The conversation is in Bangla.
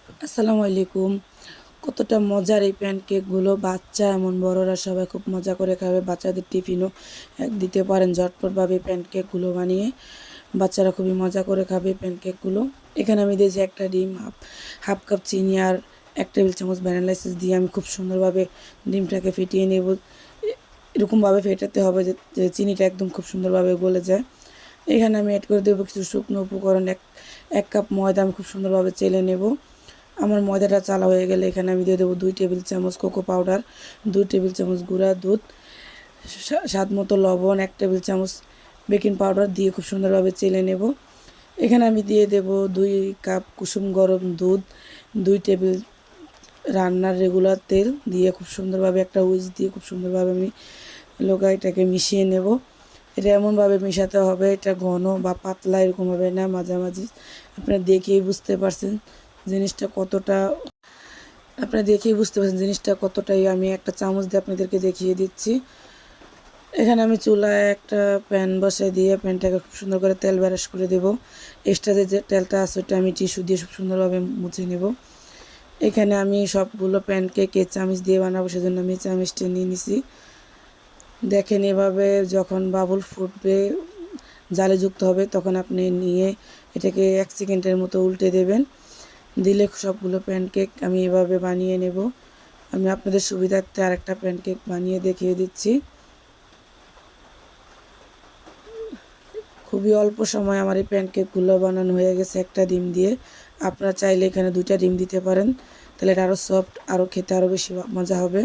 আসসালামু আলাইকুম। কতটা মজার এই প্যানকেকগুলো, বাচ্চা এমন বড়রা সবাই খুব মজা করে খাবে। বাচ্চাদের টিফিনও দিতে পারেন ঝটপটভাবে প্যানকেকগুলো বানিয়ে। বাচ্চারা খুবই মজা করে খাবে প্যানকেকগুলো। এখানে আমি দিয়েছি একটা ডিম, হাফ কাপ চিনি আর 1 টেবিল চামচ ভ্যানিলা এসেন্স দিয়ে আমি খুব সুন্দরভাবে ডিমটাকে ফেটিয়ে নেব। এরকমভাবে ফেটাতে হবে যে চিনিটা একদম খুব সুন্দরভাবে গলে যায়। এখানে আমি অ্যাড করে দেবো কিছু শুকনো উপকরণ। এক কাপ ময়দা আমি খুব সুন্দরভাবে চেলে নেব। আমার ময়দাটা চালা হয়ে গেলে এখানে আমি দিয়ে দেবো 2 টেবিল চামচ কোকো পাউডার, 2 টেবিল চামচ গুঁড়া দুধ, স্বাদ মতো লবণ, 1 টেবিল চামচ বেকিং পাউডার দিয়ে খুব সুন্দরভাবে চেলে নেব। এখানে আমি দিয়ে দেব 2 কাপ কুসুম গরম দুধ, 2 টেবিল রান্নার রেগুলার তেল দিয়ে খুব সুন্দরভাবে একটা হুইস্ক দিয়ে খুব সুন্দরভাবে আমি এটাকে মিশিয়ে নেব। এটা এমনভাবে মেশাতে হবে, এটা ঘন বা পাতলা এরকম হবে না, মাঝামাঝি। আপনারা দেখেই বুঝতে পারছেন জিনিসটা কতটা কতটাই আমি একটা চামচ দিয়ে আপনাদেরকে দেখিয়ে দিচ্ছি। এখানে আমি চুলায় একটা প্যান বসাই দিয়ে প্যানটাকে খুব সুন্দর করে তেল ব্রাশ করে দেব। এক্সট্রা যে তেলটা আছে ওটা আমি টিস্যু দিয়ে খুব সুন্দরভাবে মুছে নেব। এখানে আমি সবগুলো প্যানকেক চামচ দিয়ে বানাবো, সেজন্য আমি চামচটা নিয়ে নিছি। দেখেন এভাবে যখন বাবুল ফুটবে, জালে যুক্ত হবে, তখন আপনি নিয়ে এটাকে 1 সেকেন্ডের মতো উল্টে দেবেন। দিলে সবগুলো প্যানকেক আমি এভাবে বানিয়ে নেব। আমি আপনাদের সুবিধার্থে আরেকটা প্যানকেক বানিয়ে দেখিয়ে দিচ্ছি। খুবই অল্প সময় আমার এই প্যানকেকগুলো বানানো হয়ে গেছে একটা ডিম দিয়ে। আপনারা চাইলে এখানে 2টা ডিম দিতে পারেন, তাহলে এটা আরও সফট, আরও খেতে আরও বেশি মজা হবে।